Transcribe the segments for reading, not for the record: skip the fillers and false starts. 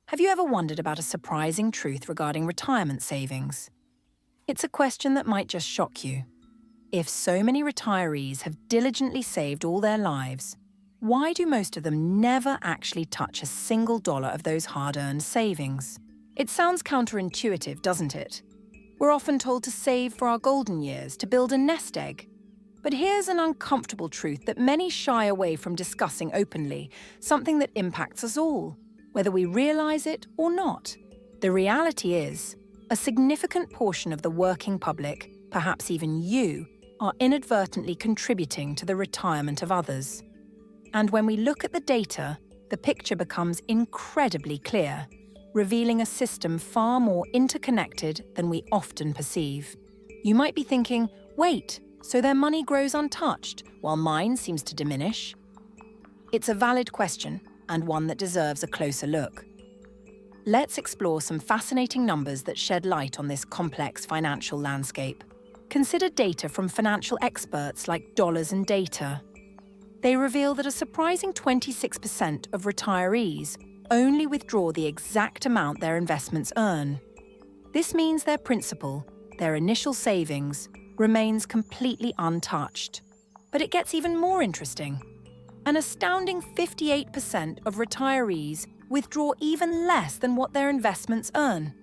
Have you ever wondered about a surprising truth regarding retirement savings? It's a question that might just shock you. If so many retirees have diligently saved all their lives, why do most of them never actually touch a single dollar of those hard-earned savings? It sounds counterintuitive, doesn't it? We're often told to save for our golden years, to build a nest egg. But here's an uncomfortable truth that many shy away from discussing openly, something that impacts us all, whether we realize it or not. The reality is, a significant portion of the working public, perhaps even you, are inadvertently contributing to the retirement of others. And when we look at the data, the picture becomes incredibly clear, revealing a system far more interconnected than we often perceive. You might be thinking, wait, so their money grows untouched, while mine seems to diminish? It's a valid question, and one that deserves a closer look. Let's explore some fascinating numbers that shed light on this complex financial landscape. Consider data from financial experts like Dollars and Data. They reveal that a surprising 26% of retirees only withdraw the exact amount their investments earn. This means their principal, their initial savings, remains completely untouched. But it gets even more interesting. An astounding 58% of retirees withdraw even less than what their investments earn.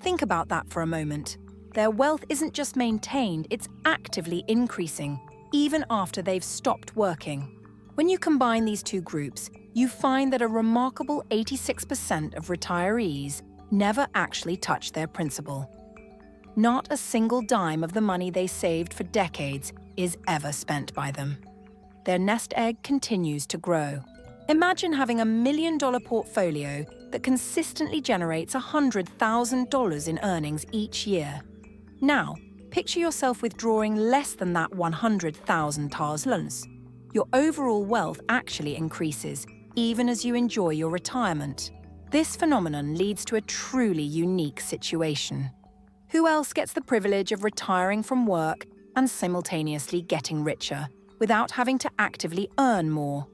Think about that for a moment. Their wealth isn't just maintained, it's actively increasing, even after they've stopped working. When you combine these two groups, you find that a remarkable 86% of retirees never actually touch their principal. Not a single dime of the money they saved for decades is ever spent by them. Their nest egg continues to grow. Imagine having $1 million portfolio that consistently generates $100,000 in earnings each year. Now, picture yourself withdrawing less than that $100,000. Your overall wealth actually increases, even as you enjoy your retirement. This phenomenon leads to a truly unique situation. Who else gets the privilege of retiring from work and simultaneously getting richer, without having to actively earn more?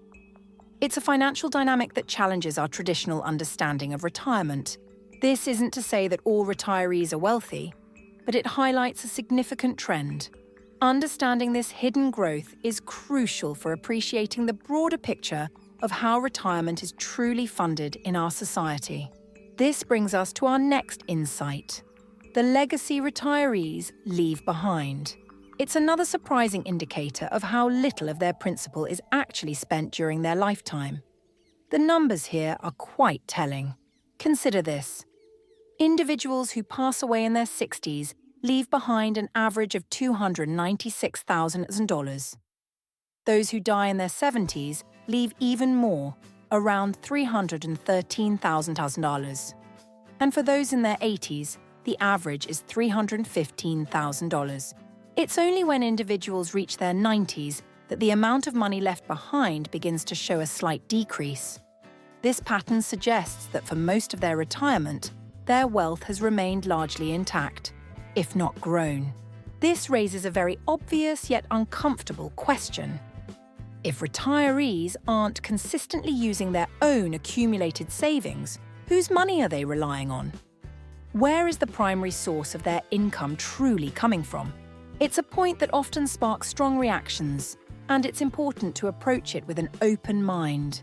It's a financial dynamic that challenges our traditional understanding of retirement. This isn't to say that all retirees are wealthy, but it highlights a significant trend. Understanding this hidden growth is crucial for appreciating the broader picture of how retirement is truly funded in our society. This brings us to our next insight: the legacy retirees leave behind. It's another surprising indicator of how little of their principal is actually spent during their lifetime. The numbers here are quite telling. Consider this. Individuals who pass away in their 60s leave behind an average of $296,000. Those who die in their 70s leave even more, around $313,000. And for those in their 80s, the average is $315,000. It's only when individuals reach their 90s that the amount of money left behind begins to show a slight decrease. This pattern suggests that for most of their retirement, their wealth has remained largely intact, if not grown. This raises a very obvious yet uncomfortable question. If retirees aren't consistently using their own accumulated savings, whose money are they relying on? Where is the primary source of their income truly coming from? It's a point that often sparks strong reactions, and it's important to approach it with an open mind.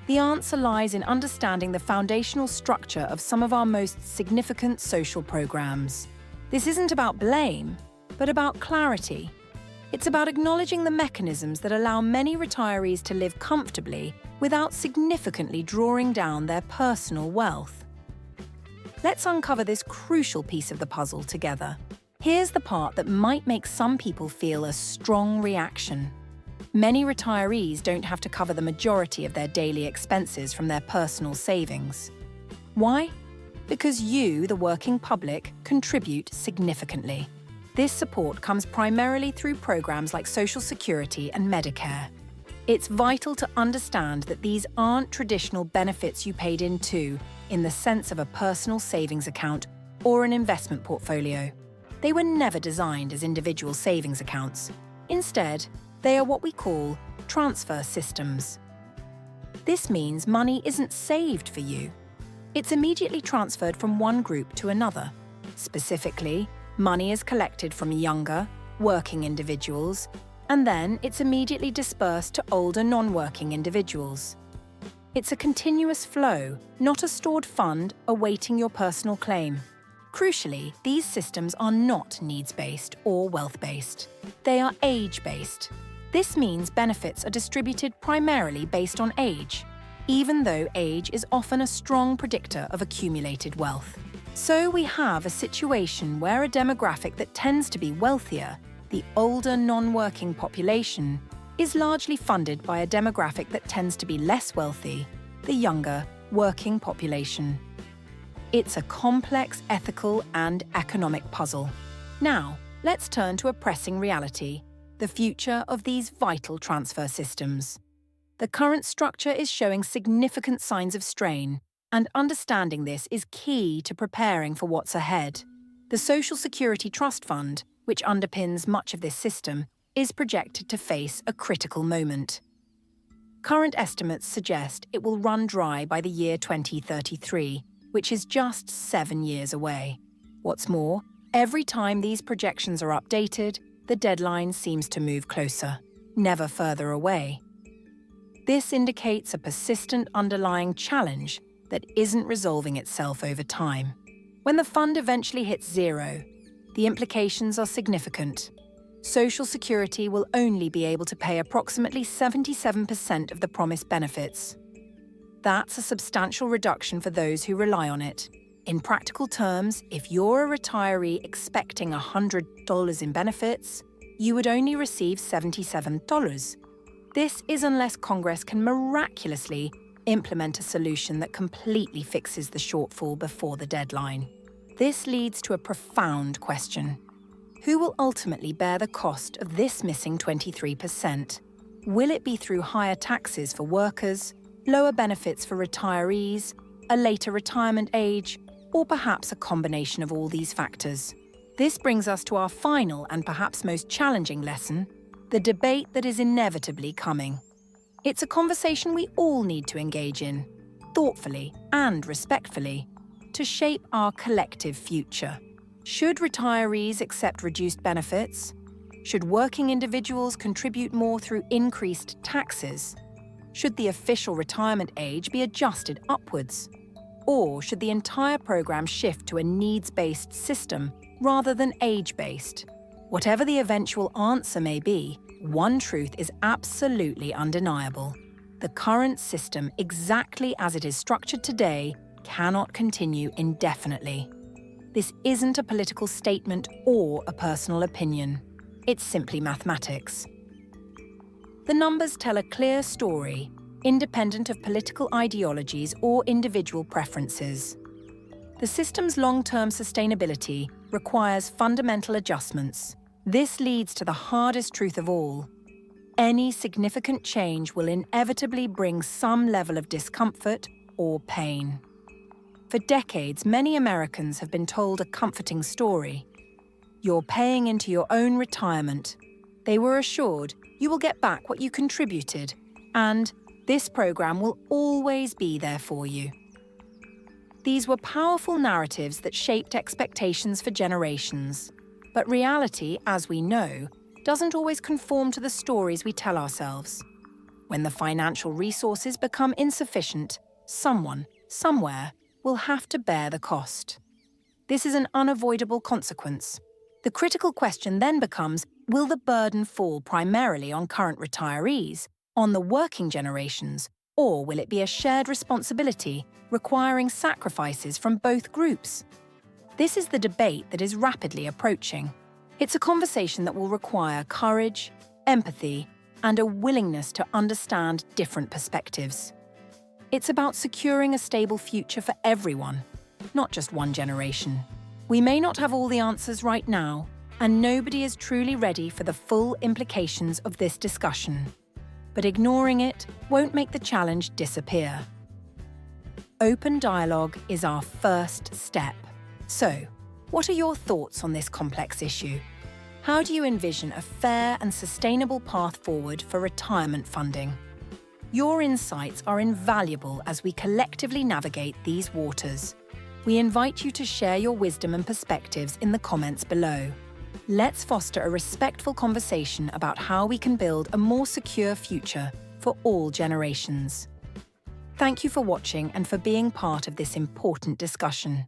The answer lies in understanding the foundational structure of some of our most significant social programs. This isn't about blame, but about clarity. It's about acknowledging the mechanisms that allow many retirees to live comfortably without significantly drawing down their personal wealth. Let's uncover this crucial piece of the puzzle together. Here's the part that might make some people feel a strong reaction. Many retirees don't have to cover the majority of their daily expenses from their personal savings. Why? Because you, the working public, contribute significantly. This support comes primarily through programs like Social Security and Medicare. It's vital to understand that these aren't traditional benefits you paid into in the sense of a personal savings account or an investment portfolio. They were never designed as individual savings accounts. Instead, they are what we call transfer systems. This means money isn't saved for you. It's immediately transferred from one group to another. Specifically, money is collected from younger, working individuals, and then it's immediately dispersed to older non-working individuals. It's a continuous flow, not a stored fund awaiting your personal claim. Crucially, these systems are not needs-based or wealth-based. They are age-based. This means benefits are distributed primarily based on age, even though age is often a strong predictor of accumulated wealth. So we have a situation where a demographic that tends to be wealthier, the older non-working population, is largely funded by a demographic that tends to be less wealthy, the younger, working population. It's a complex ethical and economic puzzle. Now, let's turn to a pressing reality: the future of these vital transfer systems. The current structure is showing significant signs of strain, and understanding this is key to preparing for what's ahead. The Social Security Trust Fund, which underpins much of this system, is projected to face a critical moment. Current estimates suggest it will run dry by the year 2033, which is just 7 years away. What's more, every time these projections are updated, the deadline seems to move closer, never further away. This indicates a persistent underlying challenge that isn't resolving itself over time. When the fund eventually hits zero, the implications are significant. Social Security will only be able to pay approximately 77% of the promised benefits. That's a substantial reduction for those who rely on it. In practical terms, if you're a retiree expecting $100 in benefits, you would only receive $77. This is unless Congress can miraculously implement a solution that completely fixes the shortfall before the deadline. This leads to a profound question. Who will ultimately bear the cost of this missing 23%? Will it be through higher taxes for workers, lower benefits for retirees, a later retirement age, or perhaps a combination of all these factors? This brings us to our final and perhaps most challenging lesson: the debate that is inevitably coming. It's a conversation we all need to engage in, thoughtfully and respectfully, to shape our collective future. Should retirees accept reduced benefits? Should working individuals contribute more through increased taxes? Should the official retirement age be adjusted upwards? Or should the entire program shift to a needs-based system rather than age-based? Whatever the eventual answer may be, one truth is absolutely undeniable. The current system, exactly as it is structured today, cannot continue indefinitely. This isn't a political statement or a personal opinion. It's simply mathematics. The numbers tell a clear story, independent of political ideologies or individual preferences. The system's long-term sustainability requires fundamental adjustments. This leads to the hardest truth of all. Any significant change will inevitably bring some level of discomfort or pain. For decades, many Americans have been told a comforting story. You're paying into your own retirement. They were assured you will get back what you contributed, and this program will always be there for you. These were powerful narratives that shaped expectations for generations. But reality, as we know, doesn't always conform to the stories we tell ourselves. When the financial resources become insufficient, someone, somewhere, will have to bear the cost. This is an unavoidable consequence. The critical question then becomes, will the burden fall primarily on current retirees, on the working generations, or will it be a shared responsibility requiring sacrifices from both groups? This is the debate that is rapidly approaching. It's a conversation that will require courage, empathy, and a willingness to understand different perspectives. It's about securing a stable future for everyone, not just one generation. We may not have all the answers right now, and nobody is truly ready for the full implications of this discussion. But ignoring it won't make the challenge disappear. Open dialogue is our first step. So, what are your thoughts on this complex issue? How do you envision a fair and sustainable path forward for retirement funding? Your insights are invaluable as we collectively navigate these waters. We invite you to share your wisdom and perspectives in the comments below. Let's foster a respectful conversation about how we can build a more secure future for all generations. Thank you for watching and for being part of this important discussion.